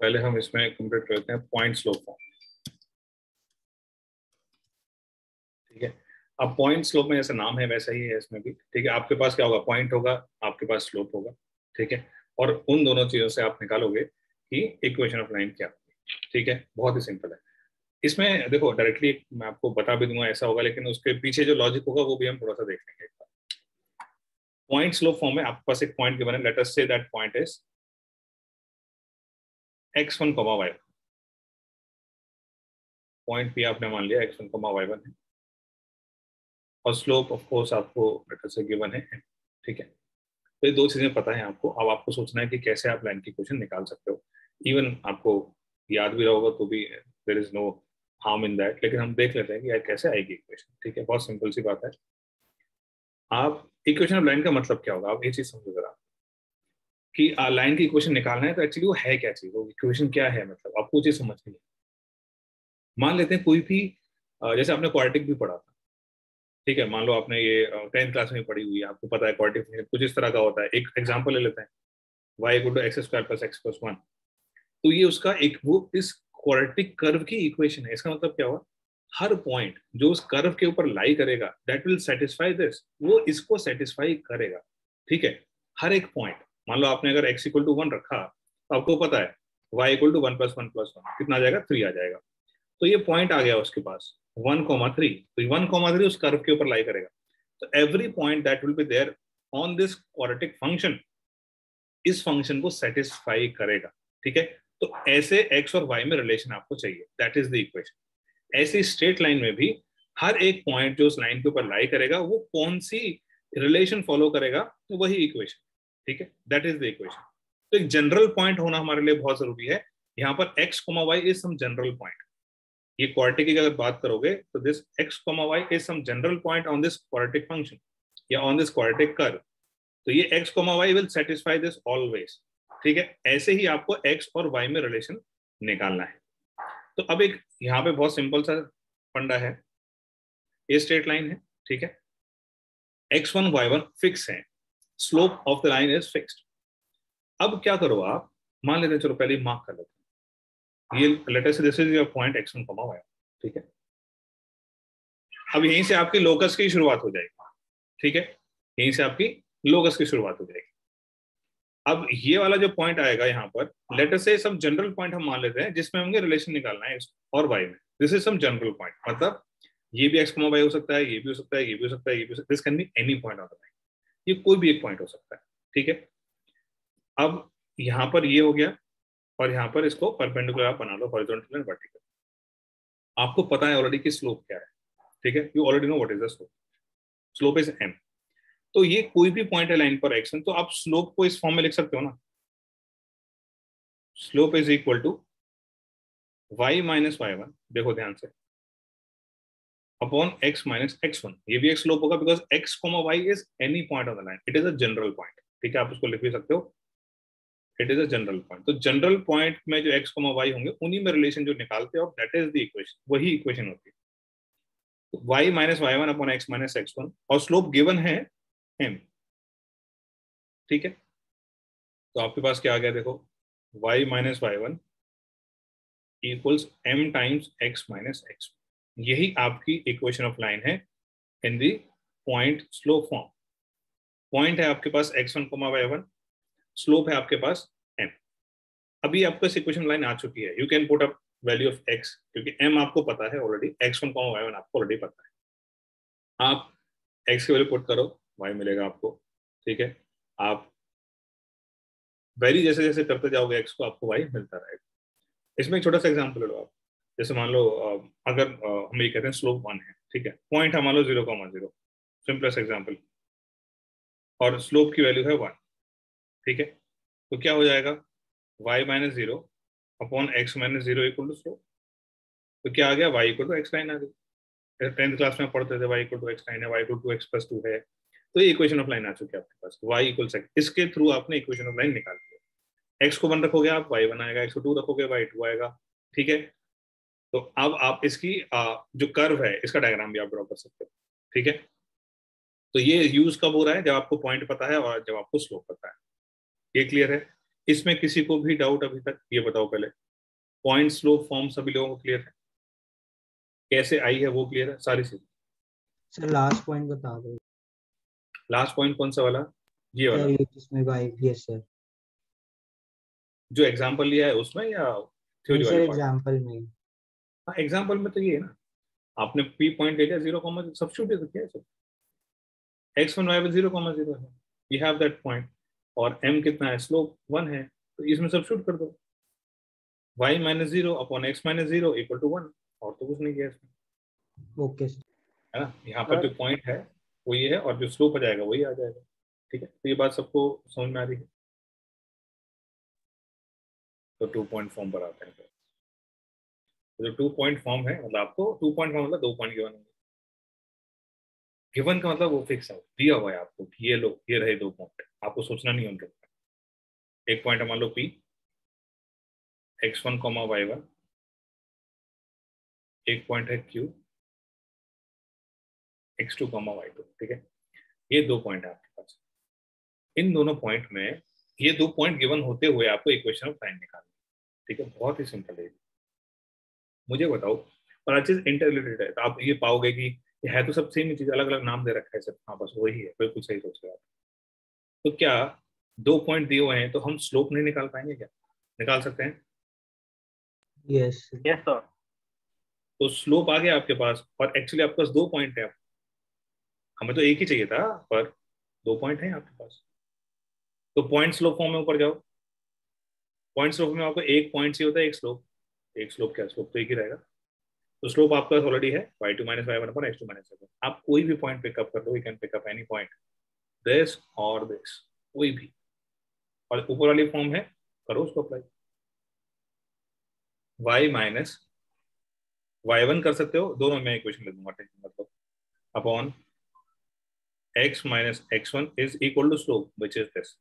पहले हम इसमें कंप्लीट करते हैं पॉइंट स्लोप फॉर्म। ठीक है, अब पॉइंट स्लोप में जैसे नाम है वैसा ही है इसमें भी। ठीक है, आपके पास क्या होगा, पॉइंट होगा, आपके पास स्लोप होगा। ठीक है, और उन दोनों चीजों से आप निकालोगे कि इक्वेशन ऑफ लाइन क्या होगी। ठीक है, बहुत ही सिंपल है। इसमें देखो डायरेक्टली मैं आपको बता भी दूंगा ऐसा होगा, लेकिन उसके पीछे जो लॉजिक होगा वो भी हम थोड़ा सा देख लेंगे। पॉइंट स्लोप फॉर्म में आपके पास एक पॉइंट गिवन है, late us say that point is x1, y1। Point P आपने मान लिया x1, y1 है, और स्लोप ऑफ कोर्स आपको लेट अस से गिवन है। ठीक है, तो ये दो चीजें पता है आपको। अब आपको सोचना है कि कैसे आप लाइन की इक्वेशन निकाल सकते हो। इवन आपको याद भी रहोगा तो भी there is no harm in that, लेकिन हम देख लेते हैं कि यार कैसे आएगी इक्वेशन। ठीक है, बहुत सिंपल सी बात है। आप इक्वेशन ऑफ लाइन का मतलब क्या होगा, आप ये चीज समझो जरा कि लाइन की इक्वेशन निकालना है तो एक्चुअली वो है क्या चीज, वो इक्वेशन क्या है, मतलब आपको चीज समझनी है। मान लेते हैं कोई भी जैसे आपने क्वाड्रेटिक भी पढ़ा था। ठीक है, मान लो आपने ये 10th क्लास में पढ़ी हुई है, आपको पता है क्वाड्रेटिक कुछ इस तरह का होता है। एक एग्जांपल ले लेते हैं, y equal to x square plus x plus 1। तो ये उसका एक वो इस क्वाड्रेटिक कर्व की इक्वेशन है। इसका मतलब क्या हुआ, हर पॉइंट जो उस कर्व के ऊपर लाई करेगा दैट विल सेटिस्फाई दिस, वो इसको सेटिस्फाई करेगा। ठीक है, हर एक पॉइंट, मान लो आपने अगर x इक्वल टू 1 रखा तो आपको पता है y equal to 1 plus 1 plus 1 कितना आ जाएगा, 3 आ जाएगा। तो ये पॉइंट आ गया उसके पास 1,3, तो 1,3 उस कर्व के ऊपर लाई करेगा। तो every point that will be there on this quadratic function इस फंक्शन को सेटिस्फाई करेगा। ठीक है, तो ऐसे एक्स और वाई में रिलेशन आपको चाहिए, दैट इज द इक्वेशन। ऐसी स्ट्रेट लाइन में भी हर एक पॉइंट जो उस लाइन के ऊपर लाई करेगा वो कौन सी रिलेशन फॉलो करेगा, तो वही इक्वेशन। ठीक है, दैट इज द इक्वेशन। तो एक जनरल पॉइंट होना हमारे लिए बहुत जरूरी है। यहाँ पर x comma y is some general point. ये क्वाड्रेटिक की अगर बात करोगे तो this x comma y is some general point on this quadratic function या ऑन दिस क्वाड्रेटिक कर्व। तो ये x, y will satisfy this always. ठीक है, ऐसे ही आपको x और y में रिलेशन निकालना है। तो अब एक यहाँ पे बहुत सिंपल सा फंडा है, ये स्ट्रेट लाइन है। ठीक है, x1, y1 फिक्स है, slope of the line is fixed. अब क्या करो आप, मान लेते हैं, चलो पहले मार्क कर लेते हैं, ये लेटर से this is your point x1, y1। ठीक है, अब यहीं से आपकी लोकस की शुरुआत हो जाएगी। ठीक है, यहीं से आपकी लोकस की शुरुआत हो जाएगी। अब ये वाला जो पॉइंट आएगा यहाँ पर, लेटर से सम जनरल पॉइंट हम मान लेते हैं जिसमें हमें रिलेशन निकालना है और y में। This is some general point, मतलब ये भी x, y हो सकता है, ये भी हो सकता है, ये भी हो सकता है, ये भी हो सकता है। This can be any point on the line, ये कोई भी एक पॉइंट हो सकता है। ठीक है, अब यहाँ पर ये हो गया, और यहाँ पर इसको परपेंडिकुलर आप बना लो, हॉरिजॉन्टल एंड वर्टिकल। आपको पता है ऑलरेडी कि स्लोप क्या है। ठीक है, you already know what is the slope, slope is m। तो ये कोई भी पॉइंट है लाइन पर x, तो आप स्लोप को इस फॉर्म में लिख सकते हो ना, slope is equal to y minus y1, देखो ध्यान से, अपॉन x माइनस x1। ये भी एक स्लोप होगा because x, y is any point on the line, it is a general point. ठीक है, आप उसको लिख भी सकते हो, it is a general point. तो जनरल पॉइंट में जो x, y होंगे उन्हीं में रिलेशन जो निकालते हैं, और दैट इज द इक्वेशन, वही इक्वेशन होती है। तो y minus y1 upon x minus x1, और स्लोप गिवन है m। ठीक है, तो आपके पास क्या आ गया, देखो y minus y1 equals m times x minus x। यही आपकी इक्वेशन ऑफ लाइन है in the point slope form. Point है आपके पास x1, y1, स्लोप है आपके पास m। अभी आपको इस इक्वेशन लाइन आ चुकी है, you can put up value of x, क्योंकि m आपको पता है ऑलरेडी, x1, y1 आपको ऑलरेडी पता है। आप x की वैल्यू पुट करो, y मिलेगा आपको। ठीक है, आप वेरी जैसे जैसे करते जाओगे x को, आपको y मिलता रहेगा। इसमें एक छोटा सा एग्जाम्पल ले लो आप, जैसे मान लो अगर हम ये कहते हैं स्लोप 1 है। ठीक है, पॉइंट है मान लो 0,0, सिंपलेस्ट एग्जाम्पल, और स्लोप की वैल्यू है 1। ठीक है, तो क्या हो जाएगा, y minus 0 upon x minus 0 equal to slope. तो क्या आ गया, y equal to x line आ गई। 10th क्लास में पढ़ते थे y equal to x line है, y equal to x plus 2 है। तो ये इक्वेशन ऑफ लाइन आ चुकी है आपके पास, y इक्वल से इसके थ्रू आपने इक्वेशन ऑफ लाइन निकाल दिया। x को 1 रखोगे आप, y 1 आएगा, x को 2 रखोगे, y 2 आएगा। ठीक है, तो अब आप इसकी जो कर्व है इसका डायग्राम भी आप ड्रॉ कर सकते हो। ठीक है, तो ये यूज कब हो रहा है, जब आपको पॉइंट पता है और जब आपको स्लोप पता है। ये क्लियर है। इसमें किसी को भी डाउट अभी तक? ये बताओ पहले। पॉइंट स्लोप फॉर्म सभी लोगों को क्लियर है? कैसे आई है वो क्लियर है सारी चीज? सर लास्ट पॉइंट बता दो लास्ट पॉइंट कौन सा वाला? ये वाला सर, ये जिसमें बाई, यस सर। जो एग्जांपल लिया है उसमें, या नहीं थ्योरी सर, वाले पार्ट? एग्जाम्पल में। हाँ, एग्जांपल में तो ये है ना, आपने पी पॉइंट ले लिया, 0, सब्स्टिट्यूट तो किया है सब। x1 y1 0, 0 है, यू हैव दैट पॉइंट। और m कितना है? स्लोप 1 है, तो इसमें सब्स्टिट्यूट कर दो। y minus 0 upon x minus 0 equal to 1। और तो कुछ नहीं किया इसमें, ओके है ना। यहाँ पर जो सर। पॉइंट है वो ये है, और जो स्लोप आ जाएगा वही आ जाएगा। ठीक है, तो ये बात सबको समझ में आ रही है? तो 2 पॉइंट फॉर्म पर आते हैं। तो जो 2 पॉइंट फॉर्म है, मतलब आपको 2 पॉइंट फॉर्म मतलब 2 पॉइंट गिवन होंगे। गिवन का मतलब वो फिक्स है, दिया हुआ है आपको कि ये लो, ये रहे 2 पॉइंट, आपको सोचना नहीं है उनके ऊपर। एक पॉइंट मान लो P, x1, y1। एक पॉइंट है Q, x2, y2। ठीक है, ये 2 पॉइंट है आपके पास। इन दोनों पॉइंट में ये 2 पॉइंट गिवन होते हुए आपको इक्वेशन ऑफ लाइन निकालनी है। ठीक है, बहुत ही सिंपल है। मुझे बताओ, और हर चीज इंटर रिलेटेड है, तो आप ये पाओगे कि ये है तो सब सेम ही चीज, अलग अलग नाम दे रखा है सब। हाँ बस वही है, बिल्कुल सही सोच रहे हो आप। तो क्या 2 पॉइंट दिए हुए हैं तो हम स्लोप नहीं निकाल पाएंगे क्या? निकाल सकते हैं। Yes yes sir. तो स्लोप आ गया आपके पास, और एक्चुअली आपके पास 2 पॉइंट है। हमें तो एक ही चाहिए था, पर 2 पॉइंट है आपके पास। तो पॉइंट स्लोप फॉर्म में ऊपर जाओ। पॉइंट स्लोप में आपको एक पॉइंट से होता है, एक स्लोप। एक स्लोप क्या, स्लोप तो एक ही रहेगा। तो स्लोप आपका ऑलरेडी है y2 - y1/x2 - x1। आप कोई भी पॉइंट पिकअप कर लो, you can pick up any point, this और दिस, कोई भी। और ऊपर वाली फॉर्म है, करो उसको अप्लाई। y - y1 कर सकते हो, दोनों में इक्वेशन ले दूंगा, टेंशन मतलब upon x - x1 is equal to slope which is this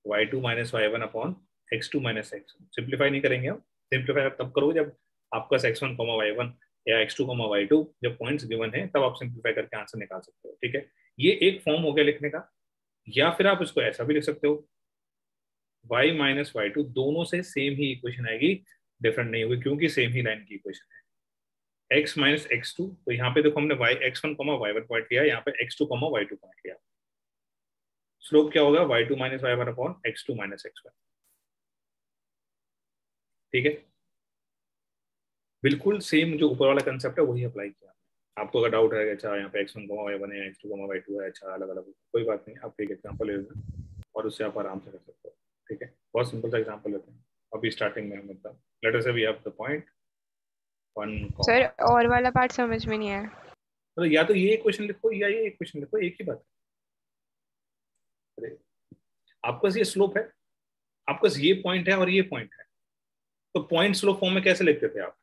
y2 - y1 upon x2 - x1। Simplify नहीं करेंगे हम, सिंप्लीफाई तब करोगे जब आपका x1, y1 या x2, y2 जब पॉइंट्स गिवन है, तब आप सिंप्लीफाई करके आंसर निकाल सकते हो। ठीक है, ये एक फॉर्म हो गया लिखने का। या फिर आप इसको ऐसा भी लिख सकते हो, y - y2 दोनों से सेम ही इक्वेशन आएगी, डिफरेंट नहीं होगी, क्योंकि सेम ही लाइन की इक्वेशन है। x - x2, तो यहाँ पे देखो हमने x1, y1 पॉइंट लिया, यहाँ पे x2, y2 पॉइंट लिया। स्लोप क्या होगा? y2 - y1 upon x2 - x1। ठीक है, बिल्कुल सेम जो ऊपर वाला कंसेप्ट है वही अप्लाई किया। आपको अगर डाउट है, अच्छा यहाँ पे x1, y1 है, x2, y2 है, अच्छा अलग अलग, कोई बात नहीं, आप एक एग्जाम्पल ले लेना और उससे आप आराम से कर सकते हो। ठीक है, बहुत सिंपल सा एग्जाम्पल लेते हैं अभी स्टार्टिंग में। हम मतलब let us say we have the point 1, sir और वाला पार्ट समझ में नहीं आया। मतलब या तो ये इक्वेशन लिखो या ये इक्वेशन लिखो, एक ही बात है। अरे आपके पास ये स्लोप है, आपके पास ये पॉइंट है और ये पॉइंट है, तो पॉइंट स्लोप फॉर्म में कैसे लिखते थे आप?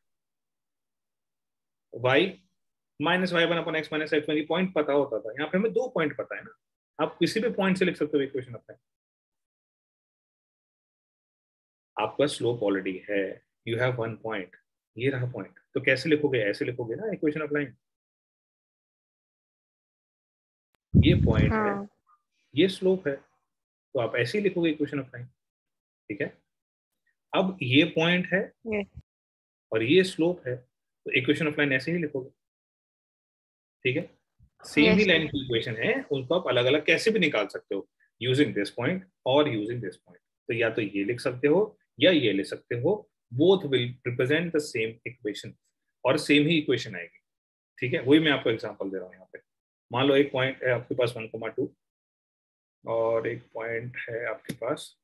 y - y1 upon x - x1, ये पॉइंट पता होता था। यहाँ पे हमें 2 पॉइंट पता है ना, आप किसी भी पॉइंट से लिख सकते हो इक्वेशन अपने। आपका स्लोप ऑलरेडी है, यू हैव 1 पॉइंट, ये रहा पॉइंट, तो कैसे लिखोगे? ऐसे लिखोगे ना इक्वेशन ऑफ लाइन। ये पॉइंट है, हाँ ये स्लोप है, तो आप ऐसे ही लिखोगे इक्वेशन ऑफ लाइन। ठीक है, अब ये पॉइंट है ये और ये स्लोप है, तो इक्वेशन ऑफ लाइन ऐसे ही लिखोगे। ठीक है, सेम ही यस लाइन सर। की इक्वेशन है, उनको आप अलग अलग कैसे भी निकाल सकते हो, यूजिंग दिस पॉइंट और यूजिंग दिस पॉइंट। तो या तो ये लिख सकते हो या ये लिख सकते हो, both will represent the same equation, और सेम ही इक्वेशन आएगी। ठीक है, वही मैं आपको एग्जांपल दे रहा हूँ यहाँ पे। मान लो एक पॉइंट है आपके पास 1,2, और एक पॉइंट है आपके पास,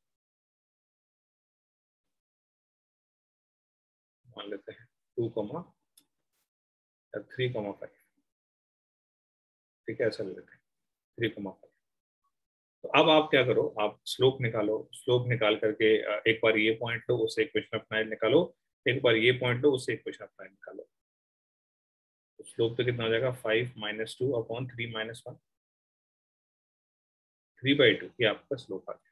मान लेते हैं 2,3,5। ठीक है, ऐसा ले लेते हैं 3,5। तो अब आप क्या करो, आप स्लोप निकालो। स्लोप निकाल करके एक बार ये पॉइंट लो, उससे इक्वेशन ऑफ लाइन निकालो। एक बार ये पॉइंट लो, उससे इक्वेशन ऑफ लाइन निकालो। तो स्लोप तो कितना हो जाएगा? 5 - 2 अपॉन 3 - 1, 3/2, ये आपका स्लोप आ गया।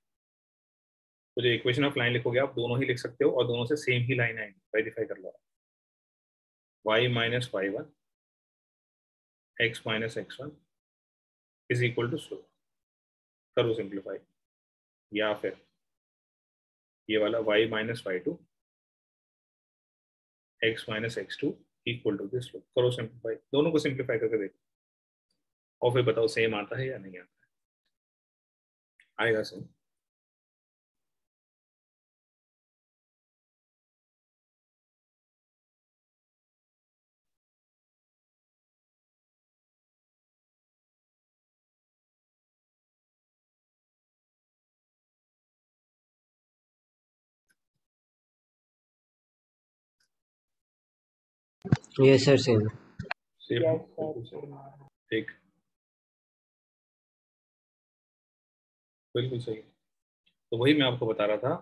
तो जो इक्वेशन ऑफ लाइन लिखोगे आप, दोनों ही लिख सकते हो और दोनों से सेम ही लाइन आएंगी, वेरीफाई कर लो। y - y1 x - x1 is equal to slope. करो सिंप्लीफाई, या फिर ये वाला y minus y two x minus x two equal to this slope. करो सिंप्लीफाई, दोनों को सिंप्लीफाई करके देखो और फिर बताओ सेम आता है या नहीं आता है। आएगा same. Yes sir same. Same बिल्कुल सही। ठीक, बिल्कुल सही। तो वही मैं आपको बता रहा था,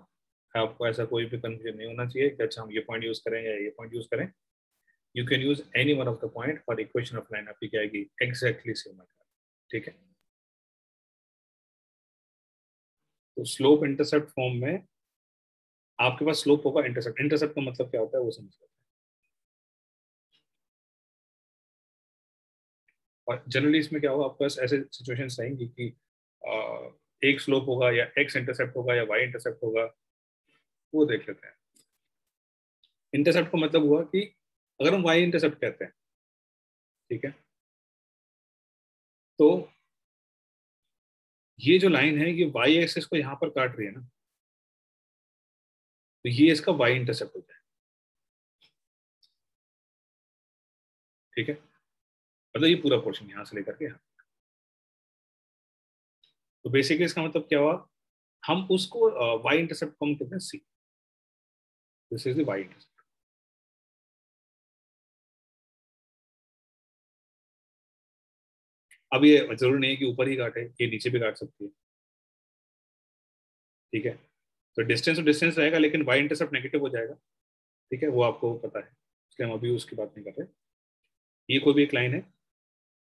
आपको ऐसा कोई भी कंफ्यूजन नहीं होना चाहिए कि अच्छा हम ये पॉइंट यूज करें या ये पॉइंट यूज करें। You can use any one of the point और इक्वेशन ऑफ लाइन आपकी क्या आएगी, एग्जैक्टली सेम आएगा। ठीक है, तो स्लोप इंटरसेप्ट फॉर्म में आपके पास स्लोप होगा, इंटरसेप्ट, इंटरसेप्ट का मतलब क्या होता है वो समझ लो। और जनरली इसमें क्या होगा, आपके पास ऐसे सिचुएशंस रहेंगी कि एक स्लोप होगा या एक्स इंटरसेप्ट होगा या वाई इंटरसेप्ट होगा, वो देख लेते हैं। इंटरसेप्ट का मतलब हुआ कि अगर हम वाई इंटरसेप्ट कहते हैं, ठीक है, तो ये जो लाइन है ये वाई एक्सिस को यहाँ पर काट रही है ना, तो ये इसका वाई इंटरसेप्ट हो जाए। ठीक है, मतलब ये पूरा पोर्शन यहाँ से लेकर के यहाँ। तो बेसिकली इसका मतलब क्या हुआ, हम उसको वाई इंटरसेप्ट को हम कहते हैं C, this is the y intercept. अब ये जरूरी नहीं है कि ऊपर ही काटे, ये नीचे भी काट सकती है। ठीक है, तो डिस्टेंस रहेगा लेकिन वाई इंटरसेप्ट नेगेटिव हो जाएगा। ठीक है, वो आपको पता है, इसलिए हम अभी उसकी बात नहीं कर रहे। ये कोई भी एक लाइन है,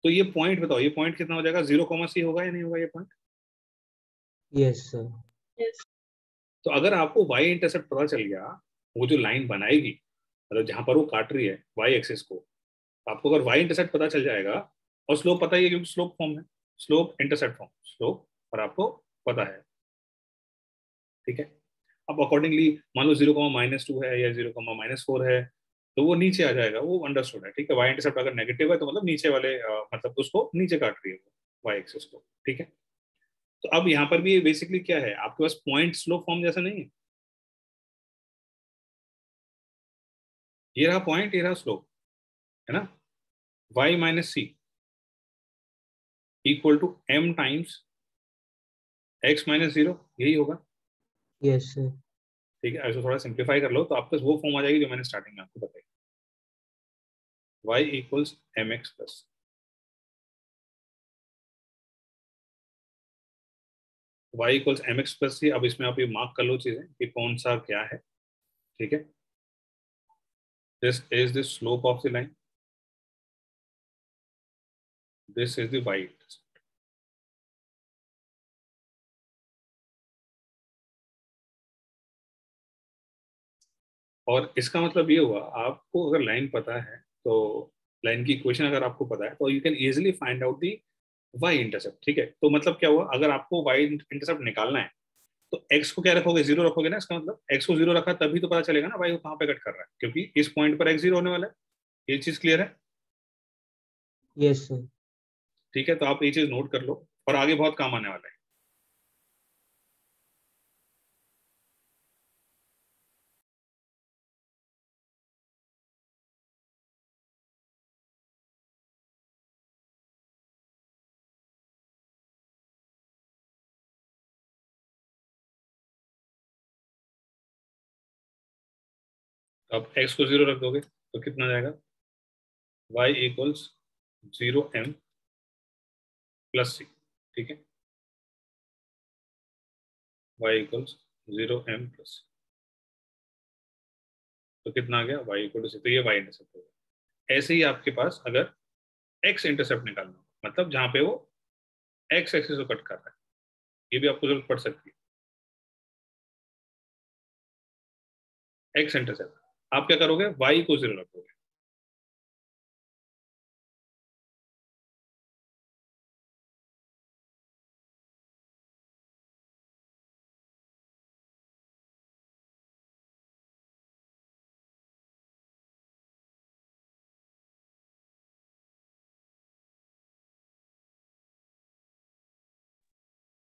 तो ये पॉइंट बताओ, ये पॉइंट कितना हो जाएगा, 0, C होगा या नहीं होगा ये पॉइंट। Yes sir. तो अगर आपको वाई इंटरसेप्ट पता चल गया, वो जो लाइन बनाएगी, मतलब जहां पर वो काट रही है वाई एक्सिस को, तो आपको अगर वाई इंटरसेप्ट पता चल जाएगा और स्लोप पता ही है क्योंकि स्लोप फॉर्म है, स्लोप इंटरसेप्ट फॉर्म, स्लोप और आपको पता है। ठीक है, अब अकॉर्डिंगली मान लो 0, -2 है या 0, -4 है, तो वो नीचे आ जाएगा, वो अंडरस्टूड है। ठीक है, वाई इंटरसेप्ट अगर नेगेटिव है तो मतलब नीचे वाले मतलब उसको नीचे काट रही है वाई एक्सिस को। ठीक है, तो अब यहाँ पर भी बेसिकली क्या है, आपके पास पॉइंट स्लोप फॉर्म जैसा नहीं है, ये रहा पॉइंट, ये रहा स्लोप, है ना। y - c equal to m times x - 0, यही होगा। Yes sir. ठीक है, ऐसे थोड़ा सिंप्लीफाई कर लो तो आपके पास वो फॉर्म आ जाएगी जो मैंने स्टार्टिंग में आपको बताई, y equals mx plus. y equals mx plus थी, अब इसमें आप ये मार्क कर लो चीजें कि कौन सा क्या है। ठीक है, this is the slope of the line, this is the y। और इसका मतलब ये हुआ, आपको अगर लाइन पता है तो लाइन की इक्वेशन अगर आपको पता है तो you can easily find out the y intercept. ठीक है, तो मतलब क्या हुआ, अगर आपको वाई इंटरसेप्ट निकालना है तो एक्स को क्या रखोगे, 0 रखोगे ना। इसका मतलब एक्स को 0 रखा तभी तो पता चलेगा ना वाई को कहाँ पे कट कर रहा है, क्योंकि इस पॉइंट पर x 0 होने वाला है। ये चीज क्लियर है। Yes sir. ठीक है, तो आप ये चीज नोट कर लो और आगे बहुत काम आने वाला है। तो आप x को 0 रख दोगे तो कितना जाएगा, y equals 0m plus c। ठीक है, y इक्वल्स 0m प्लस, तो कितना आ गया, y इक्वल टू, तो ये y इंटरसेप्ट होगा। ऐसे ही आपके पास अगर x इंटरसेप्ट निकालना हो, मतलब जहां पे वो x एक्सिस को कट कर रहा है, ये भी आपको जरूरत पड़ सकती है। x इंटरसेप्ट आप क्या करोगे, y को 0 रखोगे।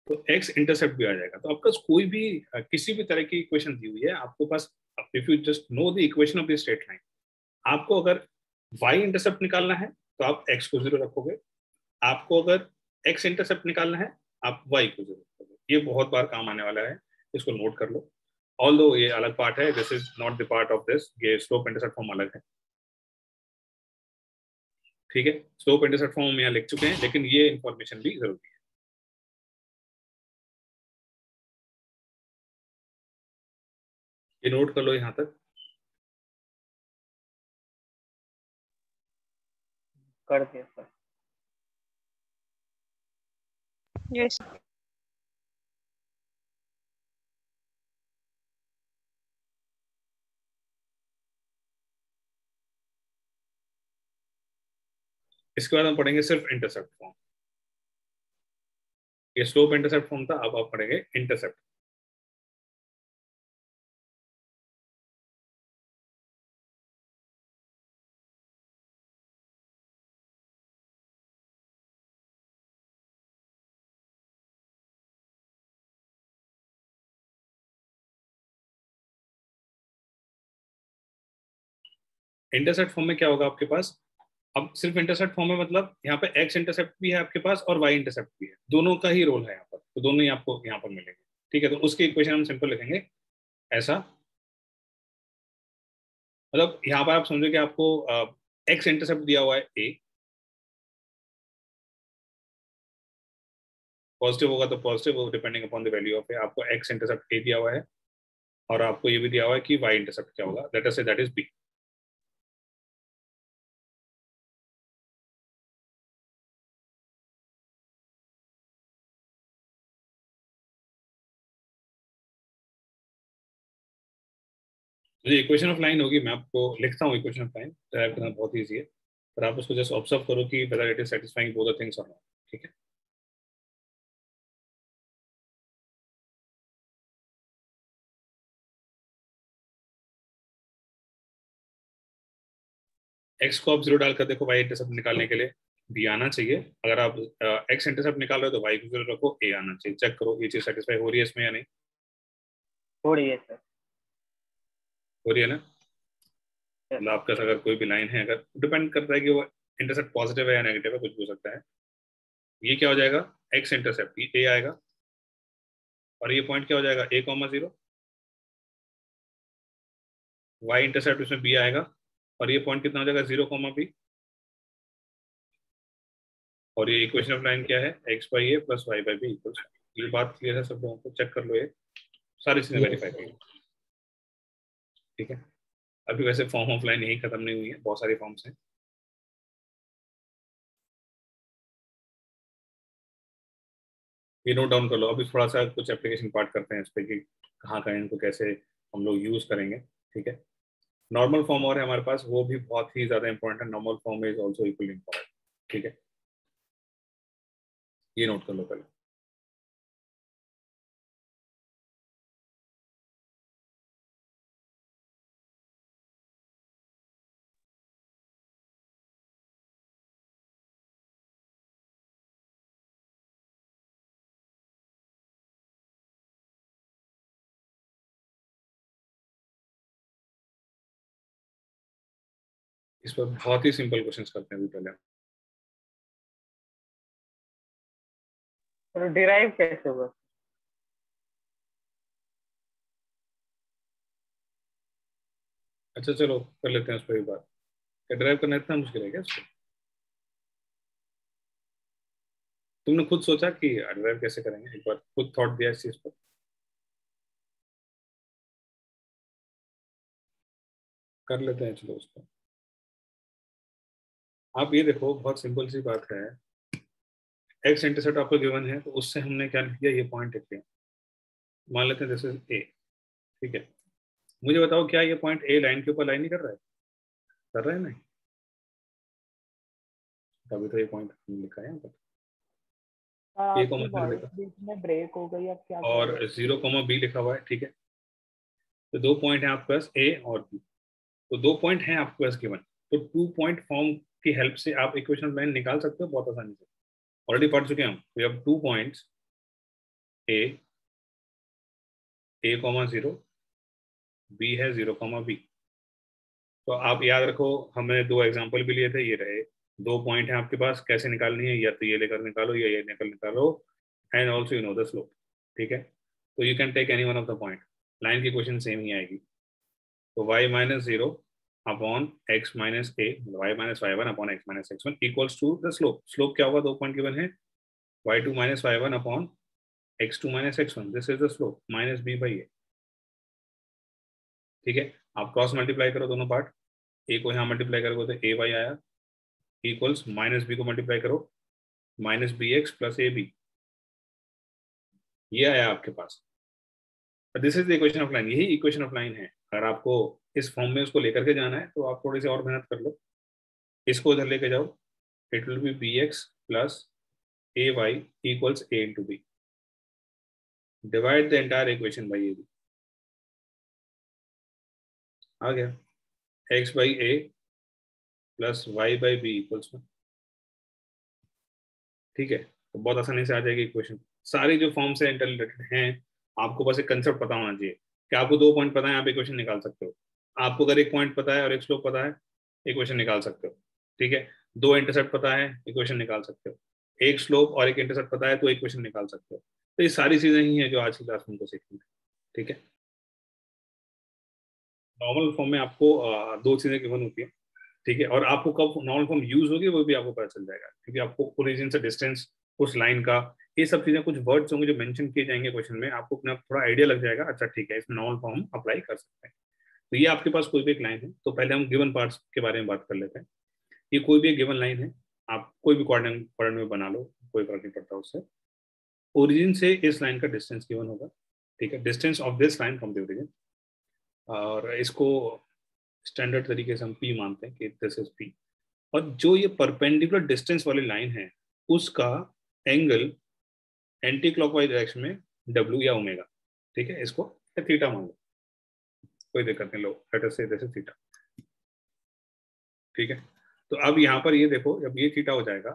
तो एक्स इंटरसेप्ट भी आ जाएगा। तो आपका कोई भी किसी भी तरह की इक्वेशन दी हुई है आपको pass, if you just know the equation of the straight line, आपको अगर वाई इंटरसेप्ट निकालना है तो आप एक्स को 0 रखोगे, आपको अगर एक्स इंटरसेप्ट निकालना है आप वाई को 0 रखोगे। ये बहुत बार काम आने वाला है, इसको नोट कर लो। ऑल्दो ये अलग पार्ट है, this is not the part of this, ये स्लोप इंटरसेप्ट फॉर्म अलग है, ठीक है। स्लोप इंटरसेप्ट फॉर्म हम यहाँ लिख चुके हैं, लेकिन ये इंफॉर्मेशन भी जरूरी है। ये नोट कर लो यहाँ तक। कर दिया सर। यस। इसके बाद हम पढ़ेंगे सिर्फ इंटरसेप्ट फॉर्म। ये स्लोप इंटरसेप्ट फॉर्म था, अब आप पढ़ेंगे इंटरसेप्ट। इंटरसेप्ट फॉर्म में क्या होगा आपके पास, अब सिर्फ इंटरसेप्ट फॉर्म में मतलब यहाँ पे एक्स इंटरसेप्ट भी है आपके पास और वाई इंटरसेप्ट भी है, दोनों का ही रोल है यहाँ पर, तो दोनों ही आपको यहाँ पर मिलेंगे, ठीक है। तो उसकी इक्वेशन हम सिंपल लिखेंगे ऐसा, मतलब यहाँ पर आप समझो कि आपको एक्स इंटरसेप्ट दिया हुआ है ए, पॉजिटिव होगा तो positive depending upon the value of a, आपको एक्स इंटरसेप्ट ए दिया हुआ है और आपको ये भी दिया हुआ है कि वाई इंटरसेप्ट क्या होगा, late us say that is B. तो ये इक्वेशन ऑफ लाइन होगी, मैं आपको लिखता हूँ इक्वेशन ऑफ लाइन, ड्राइव करना बहुत ईजी है, पर आप उसको जस्ट ऑब्जर्व करो कि whether it is satisfying both the things और नॉट, ठीक है। एक्स को आप 0 डालकर देखो वाई इंटरसेप्ट निकालने के लिए बी आना चाहिए, अगर आप एक्स इंटरसेप्ट निकाल रहे हो तो वाई को 0 रखो, ए आना चाहिए। चेक करो ये चीज सेटिस्फाई हो रही है इसमें या नहीं। हो रही है सर। हो रही है ना। मतलब आपके पास अगर कोई भी लाइन है, अगर डिपेंड करता है कि वो इंटरसेप्ट पॉजिटिव है या नेगेटिव है, कुछ भी हो सकता है। ये क्या हो जाएगा, एक्स इंटरसेप्ट ए आएगा, और ये पॉइंट क्या हो जाएगा ए कॉमा 0, वाई इंटरसेप्ट इसमें बी आएगा, और ये पॉइंट कितना हो जाएगा 0 कॉमा बी, और ये इक्वेशन ऑफ लाइन क्या है, x by a plus y by b equals. ये बात क्लियर है सब लोगों को, चेक कर लो ये सारी चीजें यस वेरीफाई कर सर। लो, ठीक है। अभी वैसे फॉर्म ऑफ लाइन यही खत्म नहीं हुई है, बहुत सारी फॉर्म्स हैं। ये नोट डाउन कर लो। अभी थोड़ा सा कुछ एप्लीकेशन पार्ट करते हैं इस पर कि कहाँ कहाँ इनको कैसे हम लोग यूज करेंगे, ठीक है। नॉर्मल फॉर्म और है हमारे पास, वो भी बहुत ही ज्यादा इंपॉर्टेंट है, normal form is also equally important, ठीक है। ये नोट कर लो पहले। इस पर बहुत ही सिंपल क्वेश्चंस करते हैं अभी पहले। तो डिराइव कैसे होगा? अच्छा चलो कर लेते हैं उस पर भी बात। क्या ड्राइव करना इतना मुश्किल है क्या इसको? तुमने खुद सोचा कि ड्राइव कैसे करेंगे, एक बार खुद थॉट दिया इस चीज पर? कर लेते हैं चलो उसको। आप ये देखो बहुत सिंपल सी बात है, एक्स इंटरसेप्ट आपको गिवन है, तो उससे हमने क्या लिख दिया, ये पॉइंट लिख दिया, मान लेते हैं दिस इज ए, ठीक है। मुझे बताओ क्या ये पॉइंट ए लाइन के ऊपर लाइन नहीं कर रहा है? कर रहा है नहीं? तभी तो ये पॉइंट लिखा है यहाँ पर, ए आपकी कॉमा 0 वॉइस लिखा बीच में ब्रेक हो गई, अब क्या और करें? 0 कॉमा बी लिखा हुआ है, ठीक है। तो 2 पॉइंट है आपके पास ए और बी, तो 2 पॉइंट हैं आपके पास गिवन, तो 2 पॉइंट फॉर्म की हेल्प से आप इक्वेशन लाइन निकाल सकते हो बहुत आसानी से। ऑलरेडी पढ़ चुके हैं हम, we have 2 points a 0, b है 0, b। तो आप याद रखो हमने दो एग्जांपल भी लिए थे, ये रहे दो पॉइंट है आपके पास, कैसे निकालनी है, या तो ये लेकर निकालो या ये लेकर निकालो, and also you know the slope. ठीक है, तो you can take any one of the point, line की क्वेश्चन सेम ही आएगी। तो y minus 0 upon x minus a, y minus y1 upon x minus x1 equals to the slope. Slope क्या होगा, दो पॉइंट गिवन है, y2 minus y1 upon x2 minus x1, this is the slope, minus b by a। ठीक है, आप cross multiply करो दोनों part, a को यहाँ मल्टीप्लाई करोगे तो a y आया, इक्वल्स माइनस b को मल्टीप्लाई करो, minus b x plus a b, ये आया आपके पास। This is the equation of line, यही इक्वेशन ऑफ लाइन है। अगर आपको इस फॉर्म में उसको लेकर के जाना है तो आप थोड़ी सी और मेहनत कर लो, इसको उधर लेके जाओ, it will be b x plus a y equals a into b, divide the entire equation by a b, आ गया x by a plus y by b equals 1। ठीक है, तो बहुत आसानी से आ जाएगी इक्वेशन। सारी जो फॉर्म से इंटर रिलेटेड हैं, आपको बस एक कंसेप्ट पता होना चाहिए कि आपको दो पॉइंट पता है, आप इक्वेशन निकाल सकते हो। आपको अगर एक पॉइंट पता है और एक स्लोप पता है, इक्वेशन निकाल सकते हो। ठीक है, दो इंटरसेप्ट पता है, इक्वेशन निकाल सकते हो। एक स्लोप और एक इंटरसेप्ट पता है तो इक्वेशन निकाल सकते हो। तो ये सारी चीजें ही हैं जो आज की क्लास में हमको सीखनी है। ठीक है, नॉर्मल फॉर्म में आपको दो चीजें गिवन होती है। ठीक है, और आपको कब नॉर्मल फॉर्म यूज होगी वो भी आपको पता चल जाएगा, क्योंकि आपको ओरिजिन से डिस्टेंस, उस लाइन का, ये सब चीजें, कुछ वर्ड्स होंगे जो मेंशन किए जाएंगे क्वेश्चन में, आपको अपना थोड़ा आइडिया लग जाएगा। अच्छा ठीक है, इसमें नॉर्मल फॉर्म अप्लाई कर सकते हैं। तो ये आपके पास कोई भी एक लाइन है, तो पहले हम गिवन पार्ट्स के बारे में बात कर लेते हैं। ये कोई भी एक गिवन लाइन है, आप कोई भी क्वाड्रेंट में बना लो, कोई फर्क नहीं पड़ता उससे। ओरिजिन से इस लाइन का डिस्टेंस गिवन होगा। ठीक है, distance of this line from the origin, और इसको स्टैंडर्ड तरीके से हम पी मानते हैं कि दिस इज पी। और जो ये परपेंडिकुलर डिस्टेंस वाली लाइन है, उसका एंगल एंटी क्लॉकवाइज डायरेक्शन में डब्ल्यू या ओमेगा। ठीक है, इसको थीटा मान लो, कोई दिक्कत नहीं, लो लेट अस से जैसे थीटा। ठीक है, तो अब यहाँ पर ये देखो, जब ये थीटा हो जाएगा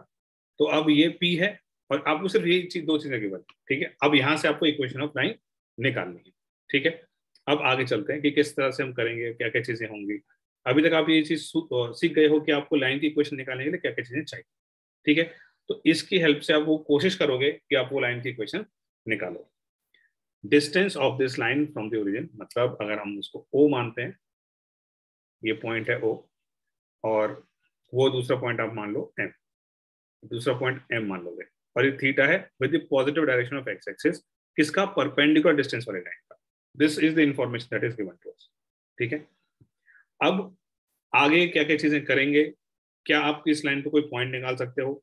तो अब ये पी है, और आपको सिर्फ ये चीज, दो चीजें केवल। ठीक है, अब यहाँ से आपको इक्वेशन ऑफ लाइन निकालनी है। ठीक है, अब आगे चलते हैं कि किस तरह से हम करेंगे, क्या क्या चीजें होंगी। अभी तक आप ये चीज सीख गए हो कि आपको लाइन की इक्वेशन निकालने के लिए क्या क्या चीजें चाहिए। ठीक है, तो इसकी हेल्प से आप वो कोशिश करोगे कि आप वो लाइन की इक्वेशन निकालो। Distance of this line from the origin, मतलब अगर हम उसको ओ मानते हैं, ये पॉइंट है ओ, और वो दूसरा पॉइंट आप मान लो एम, दूसरा पॉइंट एम मान लोगे, और ये थीटा है with the positive direction of x axis, किसका, परपेंडिकुलर डिस्टेंस वाले लाइन का। This is the information that is given to us. ठीक है, अब आगे क्या क्या चीजें करेंगे, क्या आप इस लाइन पे कोई पॉइंट निकाल सकते हो,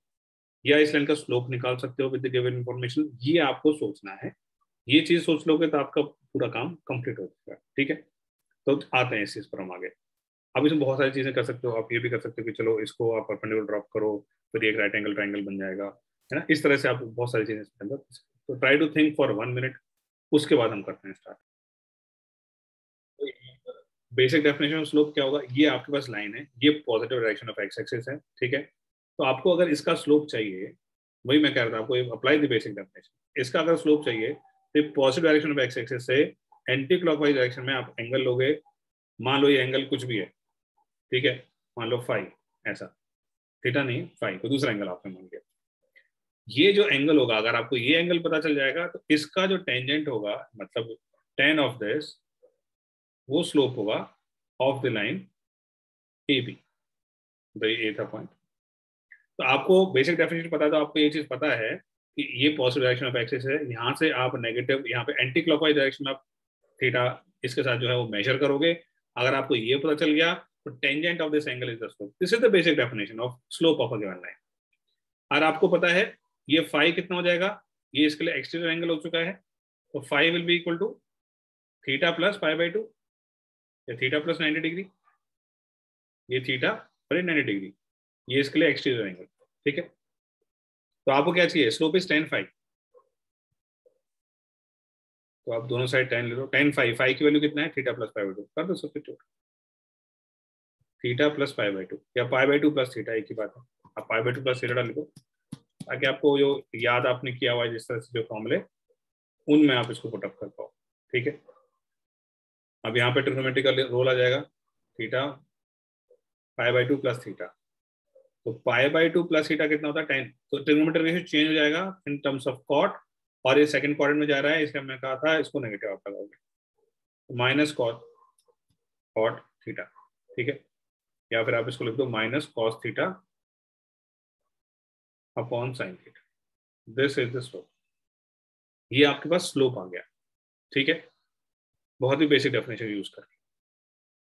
या इस लाइन का स्लोप निकाल सकते हो विद द गिवन इंफॉर्मेशन, ये आपको सोचना है। ये चीज सोच लोगे तो आपका पूरा काम कंप्लीट हो जाएगा। ठीक है, तो आते हैं इस चीज पर हम आगे। अब इसमें बहुत सारी चीजें कर सकते हो। आप ये भी कर सकते हो कि चलो इसको आप परपेंडिकुलर ड्रॉप करो, फिर एक राइट एंगल ट्रायंगल बन जाएगा, है ना। इस तरह से आप बहुत सारी चीजें इसके अंदर। तो try to think for 1 minute, उसके बाद हम करते हैं start. Basic definition of slope क्या होगा, ये आपके पास लाइन है, ये positive direction of x axis है। ठीक है, तो आपको अगर इसका स्लोप चाहिए, वही मैं कह रहा था आपको, अप्लाई द बेसिक डेफिनेशन। इसका अगर स्लोप चाहिए तो positive direction of x axis से एंटी क्लॉकवाइज डायरेक्शन में आप एंगल लोगे। मान लो ये एंगल कुछ भी है, ठीक है, मान लो फाई, ऐसा, थीटा नहीं फाई, तो दूसरा एंगल आपने मान लिया। ये जो एंगल होगा, अगर आपको ये एंगल पता चल जाएगा तो इसका जो टेंजेंट होगा, मतलब tan ऑफ दिस, वो स्लोप होगा of the line a b, a था पॉइंट। तो आपको बेसिक डेफिनेशन पता है, तो आपको ये चीज पता है कि ये पॉजिटिव डायरेक्शन ऑफ एक्सिस है, यहाँ से आप नेगेटिव, यहाँ पे एंटी क्लॉकवाइज डायरेक्शन में आप थीटा इसके साथ जो है वो मेजर करोगे। अगर आपको ये पता चल गया तो tangent of this angle is the slope. This is the basic definition of slope of a given line. और आपको पता है ये फाई कितना हो जाएगा, ये इसके लिए एक्सटीरियर एंगल हो चुका है, तो phi will be equal to theta plus pi by 2, या थीटा प्लस 90 डिग्री, ये थीटा और 90 डिग्री, ये इसके लिए एक्सटीरियर एंगल। ठीक है, तो आपको क्या चाहिए, स्लोप इज tan फाई, तो आप दोनों साइड tan ले लो। tan फाई, फाई की वैल्यू कितना है, थीटा प्लस पाई बाई 2, कर दो substitute, theta plus pi by 2 या पाई बाई 2 प्लस थीटा, एक ही बात है। आप पाई बाई 2 प्लस थीटा लिखो, ताकि आपको जो याद आपने किया हुआ है जिस तरह से जो फॉर्मूले, उनमें आप इसको पुटअप कर पाओ। ठीक है, अब यहाँ पे ट्रिग्नोमेट्री का रोल आ जाएगा थीटा π/2 प्लस थीटा। तो π/2 प्लस थीटा कितना होता है 10। तो ट्रिग्नोमेट्री रेशियो चेंज हो जाएगा इन टर्म्स ऑफ कॉट, और ये सेकंड क्वाड्रेंट में जा रहा है, इसलिए हमने कहा था इसको नेगेटिव आप लगाओगे, माइनस कॉट थीटा। ठीक है, या फिर आप इसको लिख दो minus cos theta upon sine theta. This is the slope. ये आपके पास स्लोप आ गया। ठीक है, बहुत ही बेसिक डेफिनेशन यूज करके।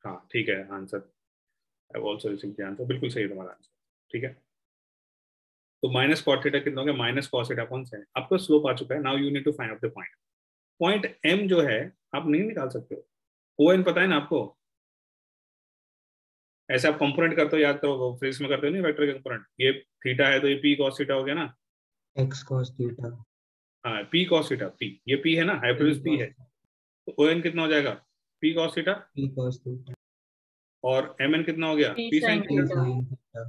हाँ ठीक है, answer I also receive the answer, बिल्कुल सही है तुम्हारा आंसर। ठीक है, तो माइनस कॉट थीटा कितना हो गया, minus cos theta upon sine. आपका स्लोप आ चुका है। Now you need to find out the point. Point M जो है आप नहीं निकाल सकते हो, ओ एन पता है ना आपको। ऐसे आप कंपोनेंट करते हो, याद करो फिजिक्स में करते हो नहीं वेक्टर के कंपोनेंट। ये थीटा है तो ये पी कॉस थीटा हो गया ना, x cos थीटा, हाँ पी कॉस थीटा, पी ये पी है ना, हाइपोटेन्यूज पी है, तो ओ एन कितना हो जाएगा P cos theta, p cos theta, और एम एन कितना हो गया P P sine sin p theta, sin theta,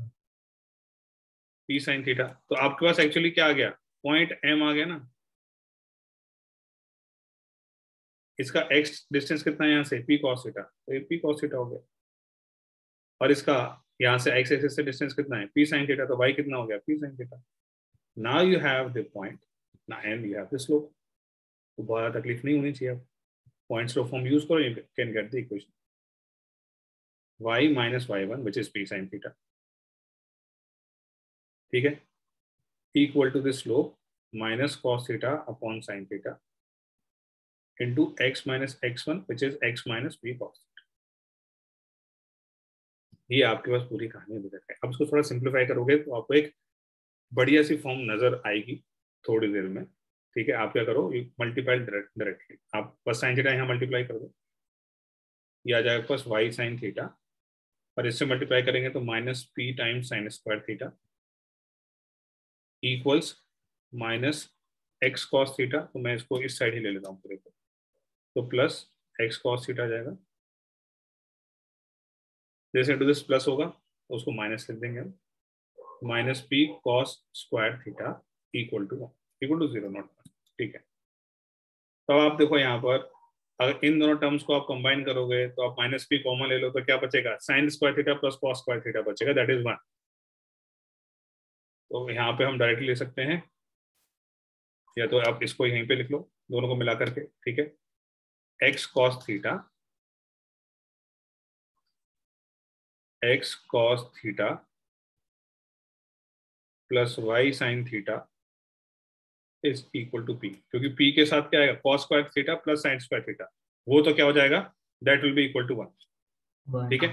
P sine theta. तो आपके पास एक्चुअली क्या आ गया, पॉइंट एम आ गया ना। इसका एक्स डिस्टेंस कितना है यहाँ से पी कॉस थीटा, तो ये पी कॉस थीटा हो गया, और इसका यहाँ से एक्स एक्सिस से डिस्टेंस कितना है पी साइन थीटा, तो वाई कितना हो गया P sine theta. Now you have the point ना and you have the slope. तो बहुत तकलीफ नहीं होनी चाहिए। पॉइंट स्लोप फॉर्म यूज करो, you can get the equation y minus y1 which is p sin theta, ठीक है, equal to the slope minus cos theta upon sin theta into x minus x1 which is x minus p cos theta। ये आपके पास पूरी कहानी अभी तक है। अब इसको थोड़ा सिंप्लीफाई करोगे तो आपको एक बढ़िया सी फॉर्म नजर आएगी थोड़ी देर में। ठीक है, आप क्या करो, यू मल्टीप्लाई डायरेक्टली, आप बस साइन थीटा यहाँ मल्टीप्लाई कर दो, ये आ जाएगा प्लस y sin थीटा, और इससे मल्टीप्लाई करेंगे तो minus P times sign square theta equals minus x cos theta. तो मैं इसको इस साइड ही ले लेता हूँ पूरे को, तो प्लस एक्स कॉस थीटा जाएगा, जैसे इंटू दिस प्लस होगा तो उसको माइनस लिख देंगे हम, minus P cos square theta equal to 0 not 1। ठीक है, तो आप देखो यहाँ पर अगर इन दोनों टर्म्स को आप कंबाइन करोगे तो आप माइनस पी कॉमन ले लो तो क्या बचेगा, sign square theta plus cos square theta बचेगा, दैट इज 1। तो यहाँ पे हम डायरेक्टली ले सकते हैं, या तो आप इसको यहीं पे लिख लो दोनों को मिला करके। ठीक है, x cos theta plus y sine theta is equal to P, क्योंकि पी के साथ क्या आएगा cos square theta plus sine square theta, वो तो क्या हो जाएगा, that will be equal to 1। ठीक है,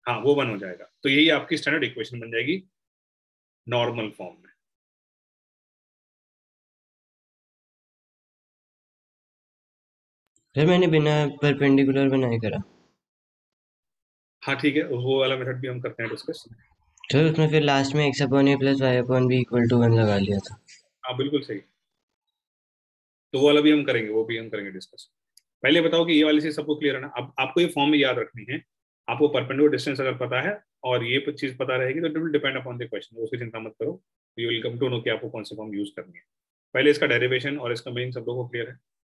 हाँ वो 1 हो जाएगा। तो यही आपकी स्टैंडर्ड इक्वेशन बन जाएगी नॉर्मल फॉर्म में। सर मैंने बिना परपेंडिकुलर बनाए करा। हाँ ठीक है, वो वाला मेथड भी हम करते हैं डिस्कस। सर उसमें फिर लास्ट में x upon a plus y upon b equal to 1 लगा लिया था। हाँ बिल्कुल सही, तो वो वाला भी हम करेंगे, वो भी हम करेंगे डिस्कस। पहले बताओ कि ये वाली चीज सबको क्लियर है ना। अब आपको ये फॉर्म में याद रखनी है, आपको परपेंडिकुलर डिस्टेंस अगर पता है और ये चीज पता रहेगी तो it will depend upon the question, उसकी चिंता मत करो, you will come to know कि आपको कौन सी फॉर्म यूज करनी है। पहले इसका डेरिवेशन और इसका मीनिंग सब लोगों को क्लियर है।